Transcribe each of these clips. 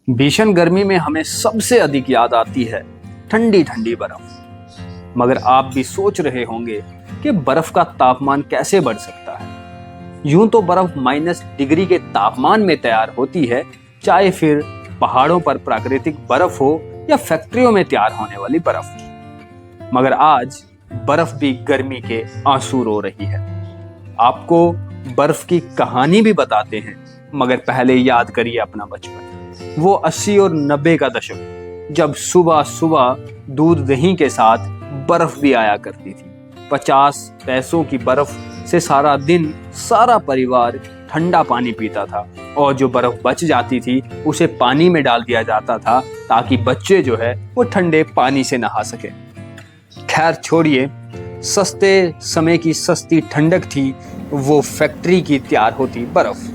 भीषण गर्मी में हमें सबसे अधिक याद आती है ठंडी ठंडी बर्फ। मगर आप भी सोच रहे होंगे कि बर्फ का तापमान कैसे बढ़ सकता है। यूं तो बर्फ -डिग्री के तापमान में तैयार होती है, चाहे फिर पहाड़ों पर प्राकृतिक बर्फ हो या फैक्ट्रियों में तैयार होने वाली बर्फ। मगर आज बर्फ भी गर्मी के आंसू रो रही है। आपको बर्फ की कहानी भी बताते हैं, मगर पहले याद करिए अपना बचपन, वो 80 और 90 का दशक, जब सुबह सुबह दूध दही के साथ बर्फ भी आया करती थी। 50 पैसों की बर्फ से सारा दिन सारा परिवार ठंडा पानी पीता था, और जो बर्फ बच जाती थी उसे पानी में डाल दिया जाता था ताकि बच्चे जो है वो ठंडे पानी से नहा सके। खैर छोड़िए, सस्ते समय की सस्ती ठंडक थी वो फैक्ट्री की तैयार होती बर्फ।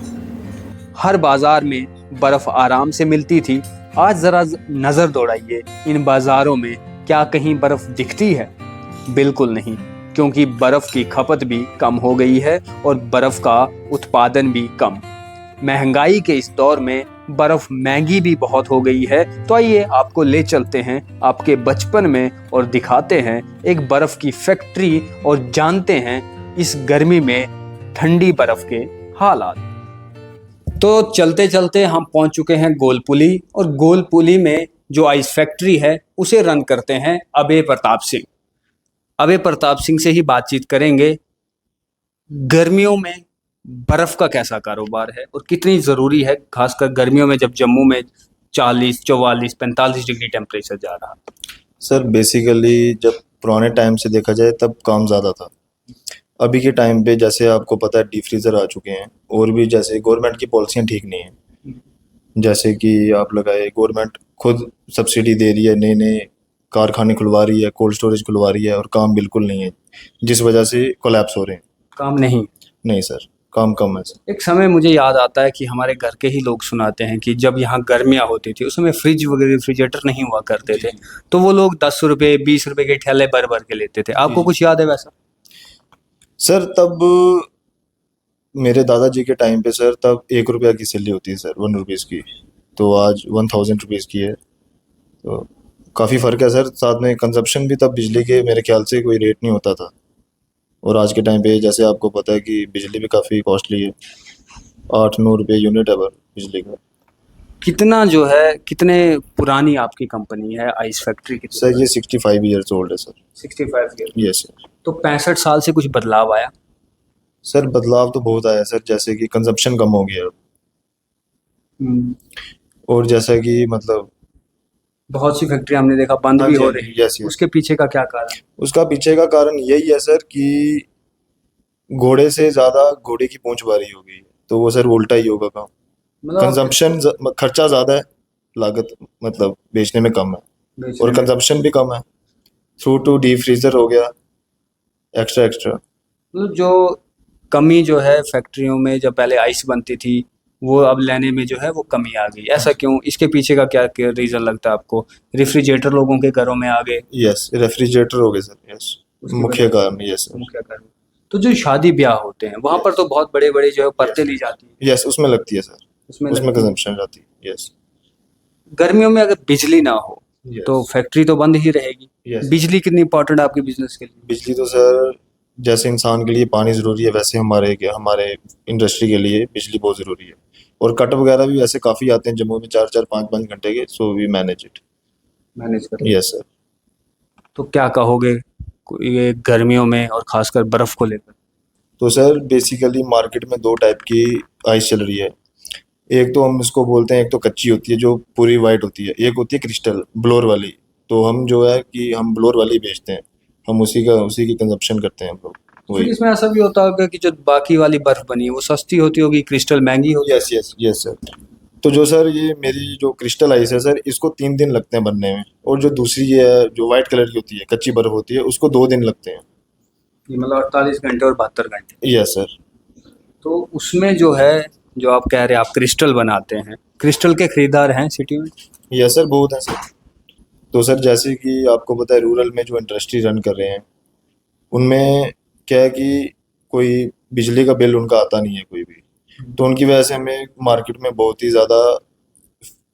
हर बाजार में बर्फ आराम से मिलती थी। आज जरा नजर दौड़ाइए इन बाजारों में, क्या कहीं बर्फ दिखती है? बिल्कुल नहीं, क्योंकि बर्फ की खपत भी कम हो गई है और बर्फ का उत्पादन भी कम। महंगाई के इस दौर में बर्फ महंगी भी बहुत हो गई है। तो आइए आपको ले चलते हैं आपके बचपन में और दिखाते हैं एक बर्फ की फैक्ट्री और जानते हैं इस गर्मी में ठंडी बर्फ के हालात। तो चलते चलते हम पहुंच चुके हैं गोलपुली, और गोलपुली में जो आइस फैक्ट्री है उसे रन करते हैं अभय प्रताप सिंह। अभय प्रताप सिंह से ही बातचीत करेंगे। गर्मियों में बर्फ का कैसा कारोबार है और कितनी ज़रूरी है, खासकर गर्मियों में जब जम्मू में 40, 44, 45 डिग्री टेम्परेचर जा रहा। सर बेसिकली जब पुराने टाइम से देखा जाए तब काम ज़्यादा था। अभी के टाइम पे जैसे आपको पता है डीप फ्रीज़र आ चुके हैं, और भी जैसे गवर्नमेंट की पॉलिसियाँ ठीक नहीं हैं। जैसे कि आप लगाए गवर्नमेंट खुद सब्सिडी दे रही है, नए नए कारखाने खुलवा रही है, कोल्ड स्टोरेज खुलवा रही है, और काम बिल्कुल नहीं है, जिस वजह से कोलैप्स हो रहे हैं। काम नहीं सर, काम कम है सर। एक समय मुझे याद आता है कि हमारे घर के ही लोग सुनाते हैं कि जब यहाँ गर्मियाँ होती थी उस समय फ्रिज वगैरह रेफ्रिजरेटर नहीं हुआ करते थे, तो वो लोग 10 रुपए 20 रुपए के ठेले भर भर के लेते थे। आपको कुछ याद है वैसा? सर तब मेरे दादाजी के टाइम पे सर तब 1 रुपया की सिल्ली होती है सर, 1 रुपीज़ की, तो आज 1000 रुपीज़ की है। तो काफ़ी फ़र्क है सर। साथ में कंजप्शन भी तब बिजली के मेरे ख्याल से कोई रेट नहीं होता था, और आज के टाइम पे जैसे आपको पता है कि बिजली भी काफ़ी कॉस्टली है। 8-9 रुपये यूनिट है बिजली का। कितना जो है, कितने पुरानी आपकी कंपनी है आइस फैक्ट्री की? सर ये 65 ईयर्स ओल्ड है सर। 65 ईयर। Yes sir. तो 65 साल से कुछ बदलाव आया? सर बदलाव तो बहुत आया सर, जैसे कि कंजप्शन कम हो गया, और जैसा कि मतलब बहुत सी फैक्ट्री हमने देखा बंद भी हो रही है। Yes yes. उसके पीछे का क्या कारण? उसका पीछे का कारण यही है सर कि घोड़े से ज़्यादा घोड़े की पूंछ भारी हो गई है, तो वो सर उल्टा ही होगा काम। मतलब कंजम्पशन खर्चा ज़्यादा है, लागत मतलब बेचने में कम है, और कंजम्पशन भी कम है। थ्रू टू डीप फ्रीजर हो गया एक्स्ट्रा एक्स्ट्रा। मतलब जो कमी जो है फैक्ट्रियों में, जब पहले आइस बनती थी वो अब लेने में जो है वो कमी आ गई, ऐसा क्यों? इसके पीछे का क्या रीज़न लगता है आपको? रेफ्रिजरेटर लोगों के घरों में आ गए? यस, रेफ्रिजरेटर हो गए सर। यस, मुख्य कारण। Yes sir. मुख्य कारण। तो जो शादी ब्याह होते हैं वहां पर तो बहुत बड़े बड़े जो है पर्दे ली जाती है। यस, उसमें लगती है सर, उसमें कंजम्पशन जाती है। यस। गर्मियों में अगर बिजली ना हो तो फैक्ट्री तो बंद ही रहेगी। Yes. बिजली कितनी इंपॉर्टेंट है आपके बिजनेस के लिए? बिजली तो सर जैसे इंसान के लिए पानी ज़रूरी है, वैसे हमारे इंडस्ट्री के लिए बिजली बहुत ज़रूरी है। और कट वगैरह भी वैसे काफ़ी आते हैं जम्मू में, 4-4 5-5 घंटे के, so we manage it. Manage कर। Yes sir. तो क्या कहोगे ये गर्मियों में और खासकर बर्फ को लेकर? तो सर बेसिकली मार्केट में 2 टाइप की आइस चल रही है। एक तो हम इसको बोलते हैं, एक तो कच्ची होती है जो पूरी वाइट होती है, एक होती है क्रिस्टल ब्लोर वाली। तो हम जो है कि हम ब्लोर वाली बेचते हैं, हम उसी की कंजप्शन करते हैं हम लोग। फिर इसमें ऐसा भी होता होगा कि जो बाकी वाली बर्फ बनी है वो सस्ती होती होगी, क्रिस्टल महंगी होगी? Yes yes yes sir. तो जो सर ये मेरी जो क्रिस्टल आइस है सर, इसको 3 दिन लगते हैं बनने में, और जो दूसरी है जो वाइट कलर की होती है, कच्ची बर्फ होती है, उसको 2 दिन लगते हैं। मतलब 48 घंटे और 72 घंटे। Yes sir. तो उसमें जो है, जो आप कह रहे हैं आप क्रिस्टल बनाते हैं, क्रिस्टल के खरीदार हैं सिटी में? यस सर, बहुत है सर। तो सर जैसे कि आपको पता है रूरल में जो इंडस्ट्री रन कर रहे हैं, उनमें क्या है कि कोई बिजली का बिल उनका आता नहीं है कोई भी, तो उनकी वजह से हमें मार्केट में बहुत ही ज़्यादा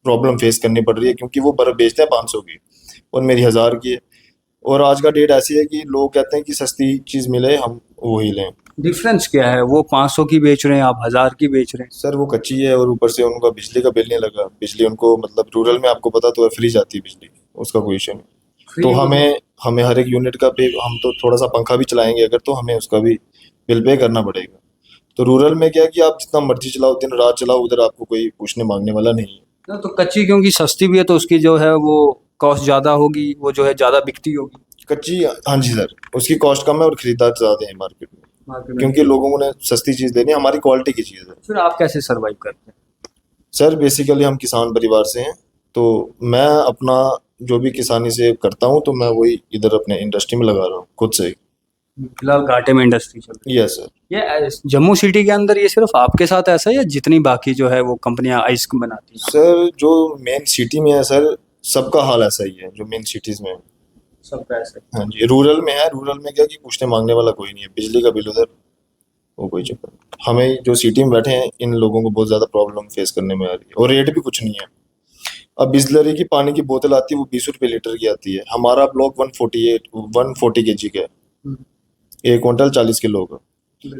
प्रॉब्लम फेस करनी पड़ रही है, क्योंकि वो बर्फ़ बेचते हैं 500 की और मेरी 1000 की है। और आज का डेट ऐसी है कि लोग कहते हैं कि सस्ती चीज़ मिले हम वही लें। डिफरेंस क्या है? वो 500 की बेच रहे हैं, आप 1000 की बेच रहे हैं। सर वो कच्ची है और ऊपर से उनका बिजली का बिल नहीं लगा। बिजली उनको मतलब रूरल में आपको पता तो है फ्री जाती है बिजली, उसका कोई इशू नहीं। फ्री तो मतलब? हमें हमें हर एक यूनिट का पे, हम तो थोड़ा सा पंखा भी चलाएंगे अगर, तो हमें उसका भी बिल पे करना पड़ेगा। तो रूरल में क्या है कि आप जितना मर्जी चलाओ, दिन रात चलाओ, उधर आपको कोई पूछने मांगने वाला नहीं है। ना, तो कच्ची क्योंकि सस्ती भी है तो उसकी जो है वो कॉस्ट ज़्यादा होगी, वो जो है ज़्यादा बिकती होगी कच्ची, हाँ जी सर, उसकी कॉस्ट कम है और खरीदार ज़्यादा है मार्केट में, मार्केट में। क्योंकि लोगों को ने सस्ती चीज़ देनी है, हमारी क्वालिटी की चीज़ है। फिर आप कैसे सरवाइव करते हैं? सर बेसिकली हम किसान परिवार से हैं, तो मैं अपना जो भी किसानी से करता हूँ तो मैं वही इधर अपने इंडस्ट्री में लगा रहा हूँ खुद से। फिलहाल घाटे में इंडस्ट्री चल रही यस सर। है। ये जम्मू सिटी के अंदर ये सिर्फ आपके साथ ऐसा है या जितनी बाकी जो है वो कंपनियां आइस बनाती हैं? सर जो मेन सिटी में है सर, सबका हाल ऐसा ही है जो मेन सिटीज़ में है। सबका ऐसा है। हाँ जी, रूरल में है, रूरल में क्या कि पूछने मांगने वाला कोई नहीं है, बिजली का बिल उधर, वो कोई चक्कर नहीं। हमें जो सिटी में बैठे हैं इन लोगों को बहुत ज़्यादा प्रॉब्लम फेस करने में आ रही है और रेट भी कुछ नहीं है। अब बिस्लरी की पानी की बोतल आती है वो 20 रुपये लीटर की आती है, हमारा ब्लॉक 140 kg का है, हम्म, 1 क्विंटल 40 किलो का,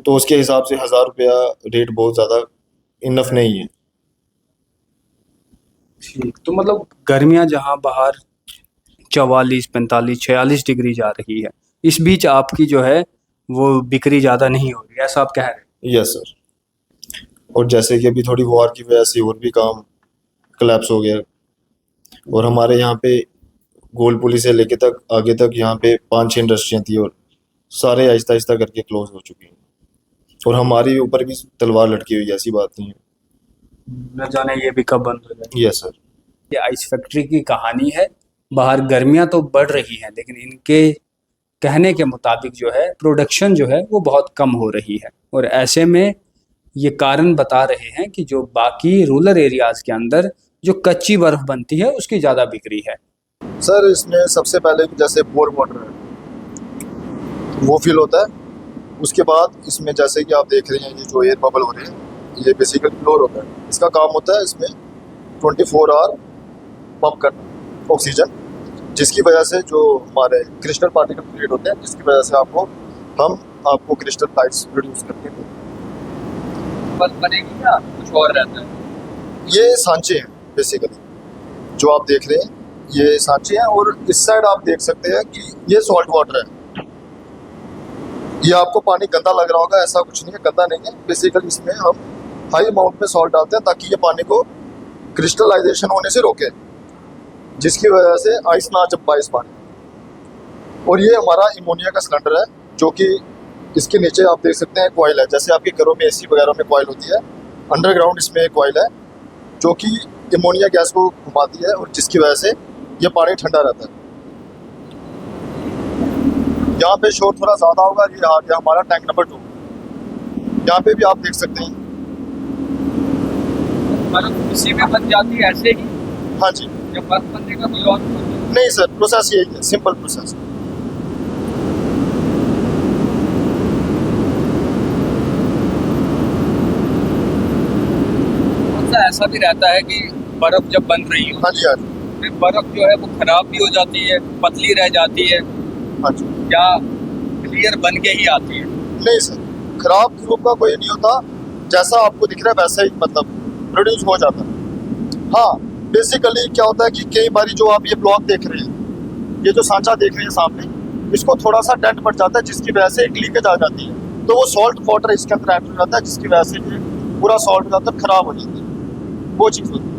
तो उसके हिसाब से 1000 रुपया रेट बहुत ज़्यादा इनफ नहीं है। ठीक। तो मतलब गर्मियां जहां बाहर 44, 45, 46 डिग्री जा रही है, इस बीच आपकी जो है वो बिक्री ज़्यादा नहीं हो रही, ऐसा आप कह रहे हैं? Yes sir. और जैसे कि अभी थोड़ी वॉर की वजह से और भी काम कोलैप्स हो गया, और हमारे यहाँ पे गोलपुली से लेके तक आगे तक यहाँ पे 5-6 इंडस्ट्रियाँ थी और सारे आहिस्ता आहिस्ता करके क्लोज हो चुकी हैं, और हमारे ऊपर भी तलवार लटकी हुई है, ऐसी बात नहीं है। न जाने ये भी कब बंद हो जाए। Yes sir. ये आइस फैक्ट्री की कहानी है। बाहर गर्मियां तो बढ़ रही हैं लेकिन इनके कहने के मुताबिक जो है प्रोडक्शन जो है वो बहुत कम हो रही है, और ऐसे में ये कारण बता रहे हैं कि जो बाकी रूरल एरियाज के अंदर जो कच्ची बर्फ बनती है उसकी ज़्यादा बिक्री है। सर इसमें सबसे पहले जैसे बोर वाटर है वो फिल होता है, उसके बाद इसमें जैसे कि आप देख रहे हैं ये जो एयर बबल हो रहे हैं ये बेसिकली फ्लोर होता है, इसका काम होता है इसमें 24 आवर पंप करना ऑक्सीजन, जिसकी वजह से जो हमारे क्रिस्टल पार्टिकल क्रिएट होते हैं, जिसकी वजह से आपको क्रिस्टल लाइट्स प्रोड्यूस करते हैं। बर्फ बनेगी क्या कुछ और रहता है? ये सांचे हैं बेसिकली जो आप देख रहे हैं, ये सांचे हैं, और इस साइड आप देख सकते हैं कि ये सॉल्ट वाटर है। ये आपको पानी गंदा लग रहा होगा, ऐसा कुछ नहीं है, गंदा नहीं है। बेसिकली इसमें हम हाई अमाउंट में सॉल्ट डालते हैं ताकि ये पानी को क्रिस्टलाइजेशन होने से रोके, जिसकी वजह से आइस ना जम पाए इस पानी। और ये हमारा इमोनिया का सिलेंडर है, जो कि इसके नीचे आप देख सकते हैं कॉइल है, जैसे आपके घरों में एसी वगैरह में कॉइल होती है, अंडरग्राउंड इसमें एक कॉइल है जो कि इमोनिया गैस को घुमाती है और जिसकी वजह से ये पानी ठंडा रहता है। यहाँ पे शोर थोड़ा ज़्यादा होगा, ये आ गया हमारा टैंक नंबर 2, यहाँ पे भी आप देख सकते हैं। बर्फ इसी में बन जाती है ऐसे ही? हाँ जी। जब बर्फ बनने का कोई और नहीं सर, प्रोसेस यही है, सिंपल प्रोसेस। ऐसा भी रहता है कि बर्फ जब बन रही हो हाँ जी, हाँ जी, फिर बर्फ जो है वो खराब भी हो जाती है, पतली रह जाती है, हाँ जी। या क्लियर बन के ही आती है? नहीं सर, खराब ग्रुप का कोई नहीं होता, जैसा आपको दिख रहा है वैसा ही मतलब प्रोड्यूस हो जाता है। हाँ, बेसिकली क्या होता है कि कई बार जो आप ये ब्लॉक देख रहे हैं, ये जो सांचा देख रहे हैं सामने, इसको थोड़ा सा डेंट पड़ जाता है जिसकी वजह से एक लीकेज आ जाती है, तो वो सॉल्ट वाटर इसके अंदर एंटर हो जाता है, जिसकी वजह से ये पूरा सॉल्ट के अंदर खराब हो जाती है, वो चीज़ होती है।